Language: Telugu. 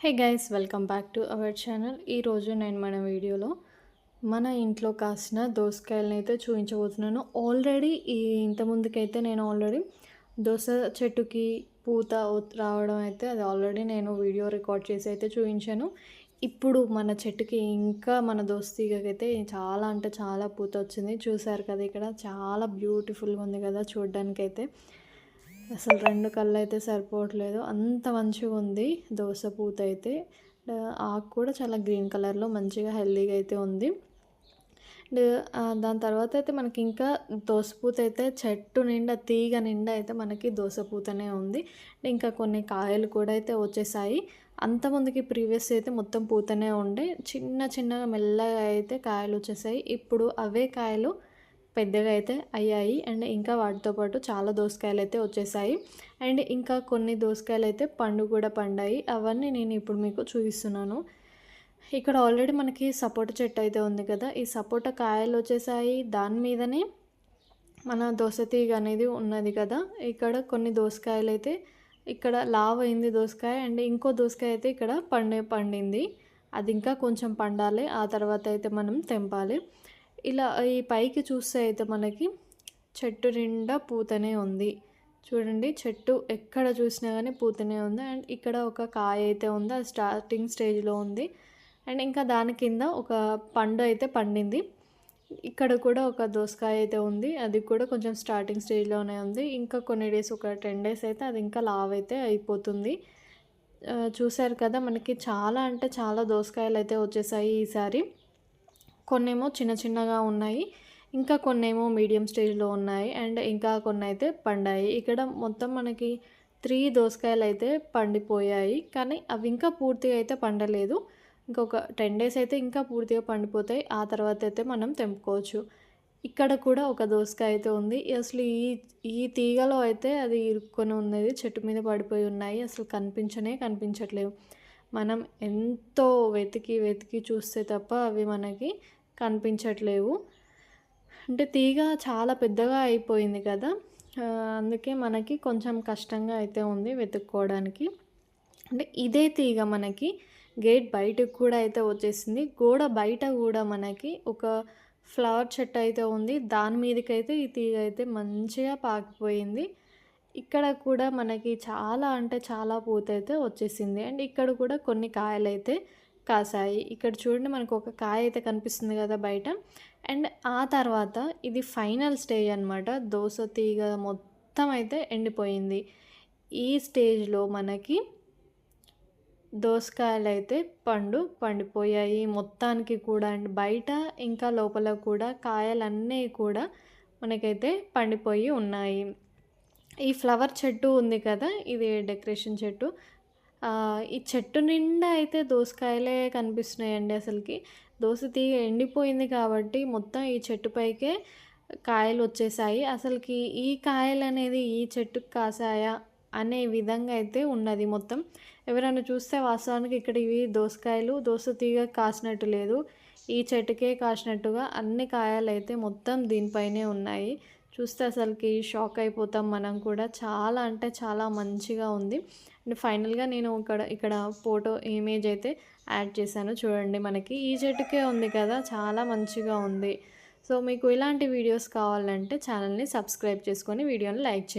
Hey guys, welcome back to our channel. ఈరోజు నేను మన వీడియోలో మన ఇంట్లో కాసిన దోసకాయలని అయితే చూపించబోతున్నాను. ఆల్రెడీ ఇంతకుముందుకైతే నేను దోస చెట్టుకి పూత రావడం అయితే అది ఆల్రెడీ నేను వీడియో రికార్డ్ చేసి అయితే చూపించాను. ఇప్పుడు మన చెట్టుకి ఇంకా మన దోస తీగకైతే చాలా అంటే చాలా పూత వచ్చింది. చూసారు కదా, ఇక్కడ చాలా బ్యూటిఫుల్గా ఉంది కదా చూడడానికైతే. అసలు 2 కళ్ళు అయితే సరిపోవట్లేదు, అంత మంచిగా ఉంది దోస పూత అయితే. ఆకు కూడా చాలా గ్రీన్ కలర్లో మంచిగా హెల్దీగా అయితే ఉంది. దాని తర్వాత అయితే మనకి ఇంకా దోసపూత అయితే చెట్టు నిండా తీగ నిండా అయితే మనకి దోసపూతనే ఉంది. ఇంకా కొన్ని కాయలు కూడా అయితే వచ్చేసాయి. అంతకుముందుకి ప్రీవియస్ అయితే మొత్తం పూతనే ఉండే, చిన్న చిన్నగా మెల్లగా అయితే కాయలు వచ్చేసాయి. ఇప్పుడు అవే కాయలు పెద్దగా అయితే అయ్యాయి. అండ్ ఇంకా వాటితో పాటు చాలా దోసకాయలు అయితే వచ్చేసాయి. అండ్ ఇంకా కొన్ని దోసకాయలు అయితే పండు కూడా పండాయి. అవన్నీ నేను ఇప్పుడు మీకు చూపిస్తున్నాను. ఇక్కడ ఆల్రెడీ మనకి సపోటా చెట్టు అయితే ఉంది కదా, ఈ సపోటా కాయలు వచ్చేసాయి. దాని మీదనే మన దోస తీగ అనేది ఉన్నది కదా. ఇక్కడ కొన్ని దోసకాయలు అయితే ఇక్కడ లావ్ అయింది దోసకాయ. అండ్ ఇంకో దోసకాయ అయితే ఇక్కడ పండింది. అది ఇంకా కొంచెం పండాలి, ఆ తర్వాత అయితే మనం తెంపాలి. ఇలా ఈ పైకి చూస్తే అయితే మనకి చెట్టు నిండా పూతనే ఉంది. చూడండి, చెట్టు ఎక్కడ చూసినా కానీ పూతనే ఉంది. అండ్ ఇక్కడ ఒక కాయ అయితే ఉంది, అది స్టార్టింగ్ స్టేజ్లో ఉంది. అండ్ ఇంకా దాని కింద ఒక పండు అయితే పండింది. ఇక్కడ కూడా ఒక దోసకాయ అయితే ఉంది, అది కూడా కొంచెం స్టార్టింగ్ స్టేజ్లోనే ఉంది. ఇంకా కొన్ని డేస్, ఒక 10 డేస్ అయితే అది ఇంకా లావ్ అయితే అయిపోతుంది. చూసారు కదా, మనకి చాలా అంటే చాలా దోసకాయలు అయితే వచ్చేసాయి ఈసారి. కొన్నేమో చిన్న చిన్నగా ఉన్నాయి, ఇంకా కొన్నేమో మీడియం స్టేజ్లో ఉన్నాయి. అండ్ ఇంకా కొన్ని అయితే పండాయి. ఇక్కడ మొత్తం మనకి 3 దోసకాయలు అయితే పండిపోయాయి, కానీ అవి ఇంకా పూర్తిగా అయితే పండలేదు. ఇంకొక 10 డేస్ అయితే ఇంకా పూర్తిగా పండిపోతాయి, ఆ తర్వాత అయితే మనం తెంపుకోవచ్చు. ఇక్కడ కూడా ఒక దోసకాయ అయితే ఉంది. అసలు ఈ తీగలో అయితే అది ఇరుక్కొని ఉన్నది, చెట్టు మీద పడిపోయి ఉన్నాయి. అసలు కనిపించట్లేవు. మనం ఎంతో వెతికి వెతికి చూస్తే తప్ప అవి మనకి కనిపించట్లేవు. అంటే తీగ చాలా పెద్దగా అయిపోయింది కదా, అందుకే మనకి కొంచెం కష్టంగా అయితే ఉంది వెతుక్కోవడానికి. అంటే ఇదే తీగ మనకి గేట్ బయటకు కూడా అయితే వచ్చేసింది. గోడ బయట కూడా మనకి ఒక ఫ్లవర్ చెట్టు అయితే ఉంది, దాని మీదకైతే ఈ తీగ అయితే మంచిగా పాకిపోయింది. ఇక్కడ కూడా మనకి చాలా అంటే చాలా పూత అయితే వచ్చేసింది. అండ్ ఇక్కడ కూడా కొన్ని కాయలు అయితే కాసాయి. ఇక్కడ చూడండి, మనకు ఒక కాయ అయితే కనిపిస్తుంది కదా బయట. అండ్ ఆ తర్వాత ఇది ఫైనల్ స్టేజ్ అనమాట. దోస తీగ మొత్తం అయితే ఎండిపోయింది. ఈ స్టేజ్లో మనకి దోసకాయలు అయితే పండిపోయాయి మొత్తానికి కూడా. అండ్ బయట ఇంకా లోపల కూడా కాయలన్నీ కూడా మనకైతే పండిపోయి ఉన్నాయి. ఈ ఫ్లవర్ చెట్టు ఉంది కదా, ఇది డెకరేషన్ చెట్టు. ఈ చెట్టు నిండా అయితే దోసకాయలే కనిపిస్తున్నాయండి. అసలుకి దోస తీగ ఎండిపోయింది కాబట్టి మొత్తం ఈ చెట్టుపైకే కాయలు వచ్చేసాయి. అసలుకి ఈ కాయలు అనేది ఈ చెట్టుకు కాసాయా అనే విధంగా అయితే ఉన్నది మొత్తం. ఎవరైనా చూస్తే వాస్తవానికి ఇక్కడ ఇవి దోసకాయలు, దోస తీగ కాసినట్టు లేదు, ఈ చెట్టుకే కాసినట్టుగా అన్ని కాయలు అయితే మొత్తం దీనిపైనే ఉన్నాయి. చూస్తే అసలుకి షాక్ అయిపోతాం మనం కూడా. చాలా అంటే చాలా మంచిగా ఉంది. అండ్ ఫైనల్గా నేను ఇక్కడ ఫోటో ఇమేజ్ అయితే యాడ్ చేశాను. చూడండి, మనకి ఈ చెట్టుకే ఉంది కదా, చాలా మంచిగా ఉంది. సో మీకు ఇలాంటి వీడియోస్ కావాలంటే ఛానల్ని సబ్స్క్రైబ్ చేసుకొని వీడియోని లైక్ చేయండి.